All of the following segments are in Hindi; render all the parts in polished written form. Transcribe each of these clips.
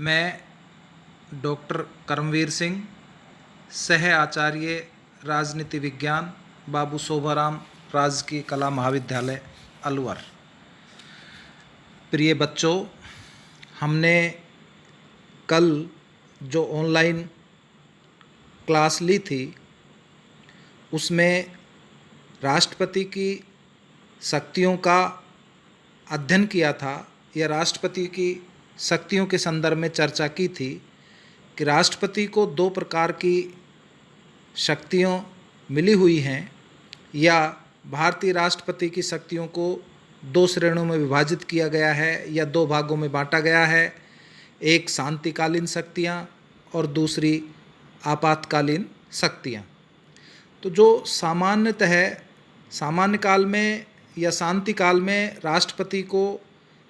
मैं डॉक्टर कर्मवीर सिंह, सह आचार्य राजनीति विज्ञान, बाबू शोभाराम राजकीय कला महाविद्यालय अलवर। प्रिय बच्चों, हमने कल जो ऑनलाइन क्लास ली थी उसमें राष्ट्रपति की शक्तियों का अध्ययन किया था या राष्ट्रपति की शक्तियों के संदर्भ में चर्चा की थी कि राष्ट्रपति को दो प्रकार की शक्तियाँ मिली हुई हैं या भारतीय राष्ट्रपति की शक्तियों को दो श्रेणियों में विभाजित किया गया है या दो भागों में बांटा गया है। एक शांतिकालीन शक्तियाँ और दूसरी आपातकालीन शक्तियाँ। तो जो सामान्यतः सामान्य काल में या शांति काल में राष्ट्रपति को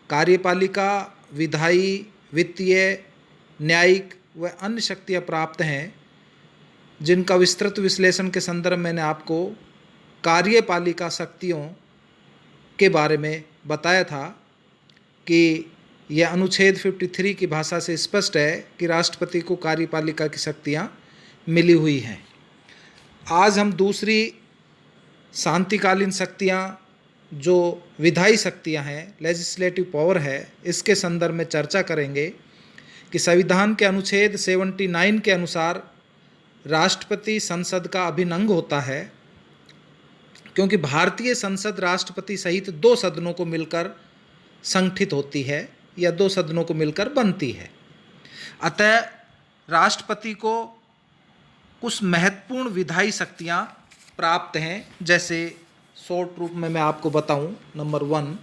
कार्यपालिका, विधायी, वित्तीय, न्यायिक व अन्य शक्तियाँ प्राप्त हैं, जिनका विस्तृत विश्लेषण के संदर्भ मैंने आपको कार्यपालिका शक्तियों के बारे में बताया था कि यह अनुच्छेद 53 की भाषा से स्पष्ट है कि राष्ट्रपति को कार्यपालिका की शक्तियाँ मिली हुई हैं। आज हम दूसरी शांतिकालीन शक्तियाँ जो विधायी शक्तियाँ हैं, लेजिस्लेटिव पावर है, इसके संदर्भ में चर्चा करेंगे कि संविधान के अनुच्छेद 79 के अनुसार राष्ट्रपति संसद का अभिन्न अंग होता है, क्योंकि भारतीय संसद राष्ट्रपति सहित दो सदनों को मिलकर संगठित होती है या दो सदनों को मिलकर बनती है। अतः राष्ट्रपति को कुछ महत्वपूर्ण विधायी शक्तियाँ प्राप्त हैं, जैसे शॉर्ट रूप में मैं आपको बताऊं। नंबर 1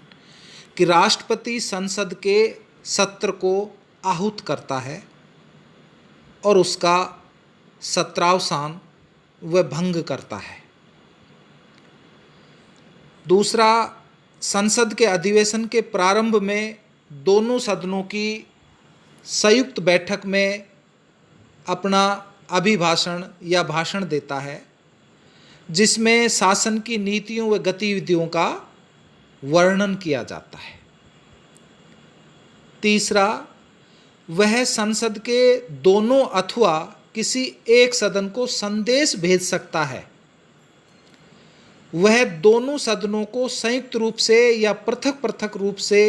कि राष्ट्रपति संसद के सत्र को आहूत करता है और उसका सत्रावसान व भंग करता है। दूसरा, संसद के अधिवेशन के प्रारंभ में दोनों सदनों की संयुक्त बैठक में अपना अभिभाषण या भाषण देता है, जिसमें शासन की नीतियों व गतिविधियों का वर्णन किया जाता है। तीसरा, वह संसद के दोनों अथवा किसी एक सदन को संदेश भेज सकता है। वह दोनों सदनों को संयुक्त रूप से या पृथक पृथक रूप से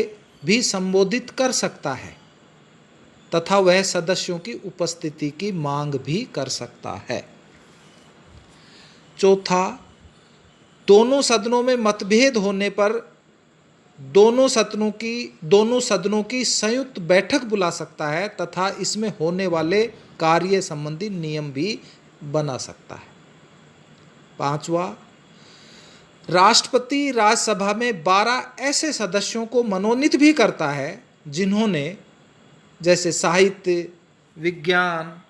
भी संबोधित कर सकता है तथा वह सदस्यों की उपस्थिति की मांग भी कर सकता है। चौथा, दोनों सदनों में मतभेद होने पर दोनों सदनों की संयुक्त बैठक बुला सकता है तथा इसमें होने वाले कार्य संबंधी नियम भी बना सकता है। पांचवा, राष्ट्रपति राज्यसभा में 12 ऐसे सदस्यों को मनोनीत भी करता है जिन्होंने जैसे साहित्य, विज्ञान,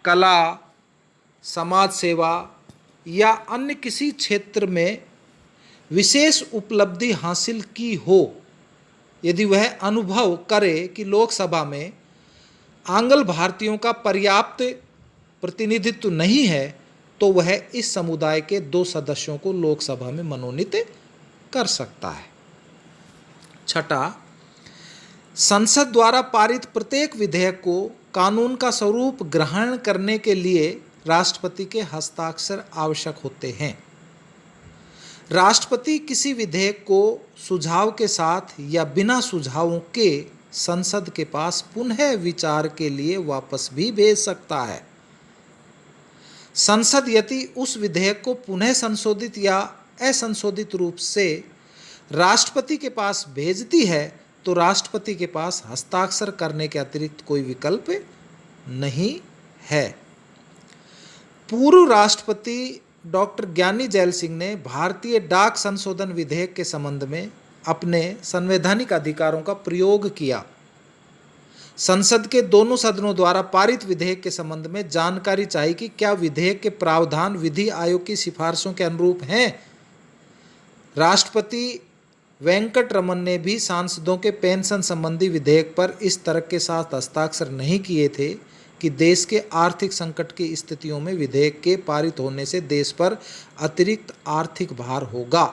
कला, समाज सेवा या अन्य किसी क्षेत्र में विशेष उपलब्धि हासिल की हो। यदि वह अनुभव करे कि लोकसभा में आंग्ल भारतीयों का पर्याप्त प्रतिनिधित्व नहीं है, तो वह इस समुदाय के 2 सदस्यों को लोकसभा में मनोनीत कर सकता है। छठा, संसद द्वारा पारित प्रत्येक विधेयक को कानून का स्वरूप ग्रहण करने के लिए राष्ट्रपति के हस्ताक्षर आवश्यक होते हैं। राष्ट्रपति किसी विधेयक को सुझाव के साथ या बिना सुझावों के संसद के पास पुनः विचार के लिए वापस भी भेज सकता है। संसद यदि उस विधेयक को पुनः संशोधित या असंशोधित रूप से राष्ट्रपति के पास भेजती है, तो राष्ट्रपति के पास हस्ताक्षर करने के अतिरिक्त कोई विकल्प नहीं है। पूर्व राष्ट्रपति डॉक्टर ज्ञानी जैल सिंह ने भारतीय डाक संशोधन विधेयक के संबंध में अपने संवैधानिक अधिकारों का प्रयोग किया। संसद के दोनों सदनों द्वारा पारित विधेयक के संबंध में जानकारी चाहिए कि क्या विधेयक के प्रावधान विधि आयोग की सिफारिशों के अनुरूप हैं। राष्ट्रपति वेंकट रमन ने भी सांसदों के पेंशन संबंधी विधेयक पर इस तर्क के साथ हस्ताक्षर नहीं किए थे कि देश के आर्थिक संकट की स्थितियों में विधेयक के पारित होने से देश पर अतिरिक्त आर्थिक भार होगा।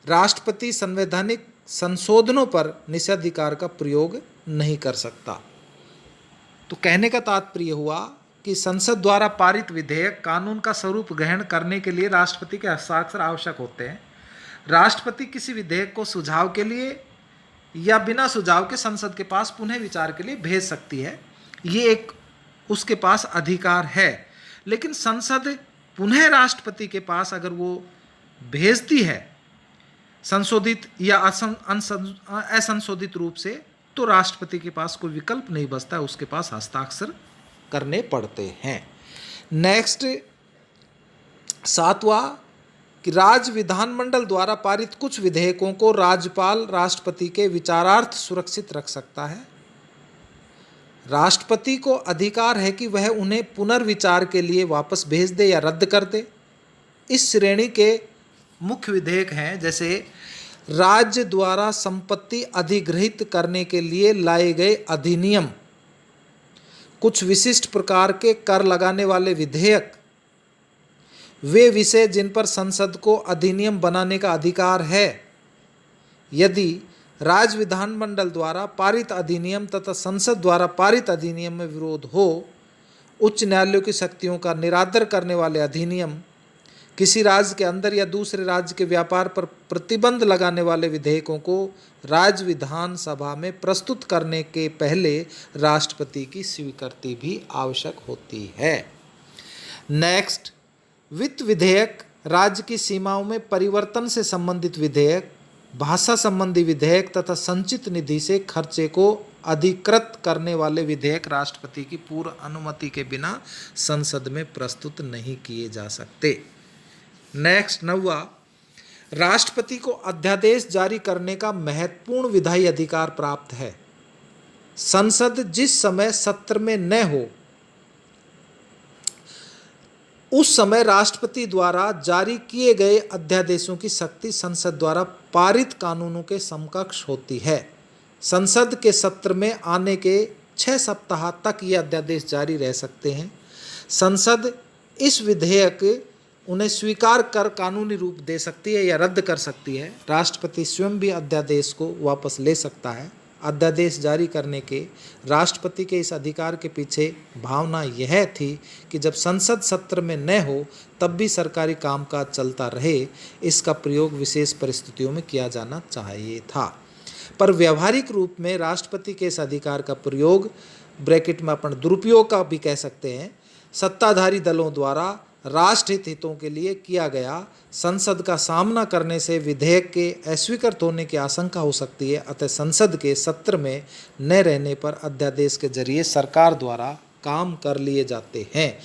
राष्ट्रपति संवैधानिक संशोधनों पर निषेधाधिकार का प्रयोग नहीं कर सकता। तो कहने का तात्पर्य हुआ कि संसद द्वारा पारित विधेयक कानून का स्वरूप ग्रहण करने के लिए राष्ट्रपति के हस्ताक्षर आवश्यक होते हैं। राष्ट्रपति किसी विधेयक को सुझाव के लिए या बिना सुझाव के संसद के पास पुनः विचार के लिए भेज सकती है, ये एक उसके पास अधिकार है। लेकिन संसद पुनः राष्ट्रपति के पास अगर वो भेजती है संशोधित या असंशोधित रूप से, तो राष्ट्रपति के पास कोई विकल्प नहीं बचता है, उसके पास हस्ताक्षर करने पड़ते हैं। नेक्स्ट 7वां कि राज्य विधानमंडल द्वारा पारित कुछ विधेयकों को राज्यपाल राष्ट्रपति के विचारार्थ सुरक्षित रख सकता है। राष्ट्रपति को अधिकार है कि वह उन्हें पुनर्विचार के लिए वापस भेज दे या रद्द कर दे। इस श्रेणी के मुख्य विधेयक हैं जैसे राज्य द्वारा संपत्ति अधिग्रहित करने के लिए लाए गए अधिनियम, कुछ विशिष्ट प्रकार के कर लगाने वाले विधेयक, वे विषय जिन पर संसद को अधिनियम बनाने का अधिकार है। यदि राज्य विधानमंडल द्वारा पारित अधिनियम तथा संसद द्वारा पारित अधिनियम में विरोध हो, उच्च न्यायालयों की शक्तियों का निरादर करने वाले अधिनियम, किसी राज्य के अंदर या दूसरे राज्य के व्यापार पर प्रतिबंध लगाने वाले विधेयकों को राज्य विधानसभा में प्रस्तुत करने के पहले राष्ट्रपति की स्वीकृति भी आवश्यक होती है। नेक्स्ट, वित्त विधेयक, राज्य की सीमाओं में परिवर्तन से संबंधित विधेयक, भाषा संबंधी विधेयक तथा संचित निधि से खर्चे को अधिकृत करने वाले विधेयक राष्ट्रपति की पूर्व अनुमति के बिना संसद में प्रस्तुत नहीं किए जा सकते। नेक्स्ट 9वां, राष्ट्रपति को अध्यादेश जारी करने का महत्वपूर्ण विधायी अधिकार प्राप्त है। संसद जिस समय सत्र में न हो, उस समय राष्ट्रपति द्वारा जारी किए गए अध्यादेशों की शक्ति संसद द्वारा पारित कानूनों के समकक्ष होती है। संसद के सत्र में आने के 6 सप्ताह तक ये अध्यादेश जारी रह सकते हैं। संसद इस विधेयक उन्हें स्वीकार कर कानूनी रूप दे सकती है या रद्द कर सकती है। राष्ट्रपति स्वयं भी अध्यादेश को वापस ले सकता है। अध्यादेश जारी करने के राष्ट्रपति के इस अधिकार के पीछे भावना यह थी कि जब संसद सत्र में न हो तब भी सरकारी कामकाज चलता रहे, इसका प्रयोग विशेष परिस्थितियों में किया जाना चाहिए था। पर व्यावहारिक रूप में राष्ट्रपति के इस अधिकार का प्रयोग, ब्रैकेट में अपन दुरुपयोग का भी कह सकते हैं, सत्ताधारी दलों द्वारा राष्ट्रहित हितों के लिए किया गया। संसद का सामना करने से विधेयक के अस्वीकृत होने की आशंका हो सकती है। अतः संसद के सत्र में न रहने पर अध्यादेश के जरिए सरकार द्वारा काम कर लिए जाते हैं।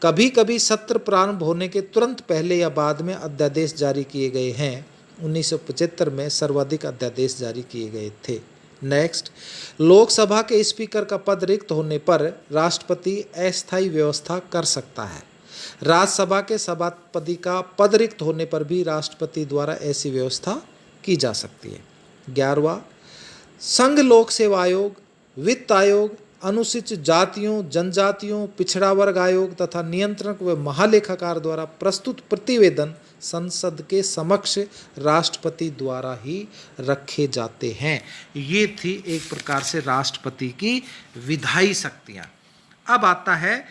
कभी कभी सत्र प्रारंभ होने के तुरंत पहले या बाद में अध्यादेश जारी किए गए हैं। 1975 में सर्वाधिक अध्यादेश जारी किए गए थे। नेक्स्ट, लोकसभा के स्पीकर का पद रिक्त होने पर राष्ट्रपति अस्थायी व्यवस्था कर सकता है। राज्यसभा के सभापति का पद रिक्त होने पर भी राष्ट्रपति द्वारा ऐसी व्यवस्था की जा सकती है। 11वां, संघ लोक सेवा आयोग, वित्त आयोग, अनुसूचित जातियों, जनजातियों, पिछड़ा वर्ग आयोग तथा नियंत्रक व महालेखाकार द्वारा प्रस्तुत प्रतिवेदन संसद के समक्ष राष्ट्रपति द्वारा ही रखे जाते हैं। ये थी एक प्रकार से राष्ट्रपति की विधायी शक्तियाँ। अब आता है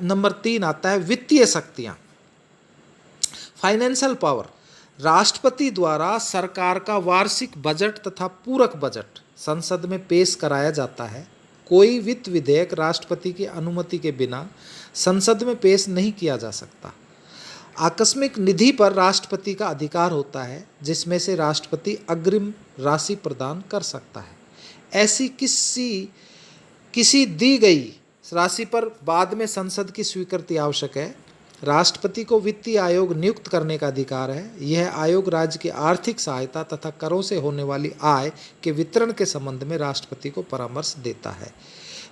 नंबर 3 आता है वित्तीय शक्तियाँ, फाइनेंशियल पावर। राष्ट्रपति द्वारा सरकार का वार्षिक बजट तथा पूरक बजट संसद में पेश कराया जाता है। कोई वित्त विधेयक राष्ट्रपति की अनुमति के बिना संसद में पेश नहीं किया जा सकता। आकस्मिक निधि पर राष्ट्रपति का अधिकार होता है, जिसमें से राष्ट्रपति अग्रिम राशि प्रदान कर सकता है। ऐसी किसी दी गई राशि पर बाद में संसद की स्वीकृति आवश्यक है। राष्ट्रपति को वित्तीय आयोग नियुक्त करने का अधिकार है। यह आयोग राज्य की आर्थिक सहायता तथा करों से होने वाली आय के वितरण के संबंध में राष्ट्रपति को परामर्श देता है।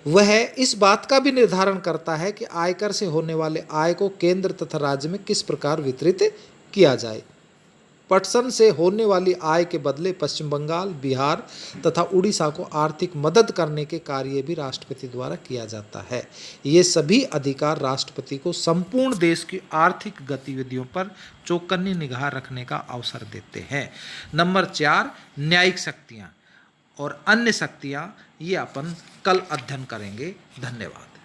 वह इस बात का भी निर्धारण करता है कि आयकर से होने वाले आय को केंद्र तथा राज्य में किस प्रकार वितरित किया जाए। पटसन से होने वाली आय के बदले पश्चिम बंगाल, बिहार तथा उड़ीसा को आर्थिक मदद करने के कार्य भी राष्ट्रपति द्वारा किया जाता है। ये सभी अधिकार राष्ट्रपति को संपूर्ण देश की आर्थिक गतिविधियों पर चौकन्नी निगाह रखने का अवसर देते हैं। नंबर 4, न्यायिक शक्तियाँ और अन्य शक्तियाँ ये अपन कल अध्ययन करेंगे। धन्यवाद।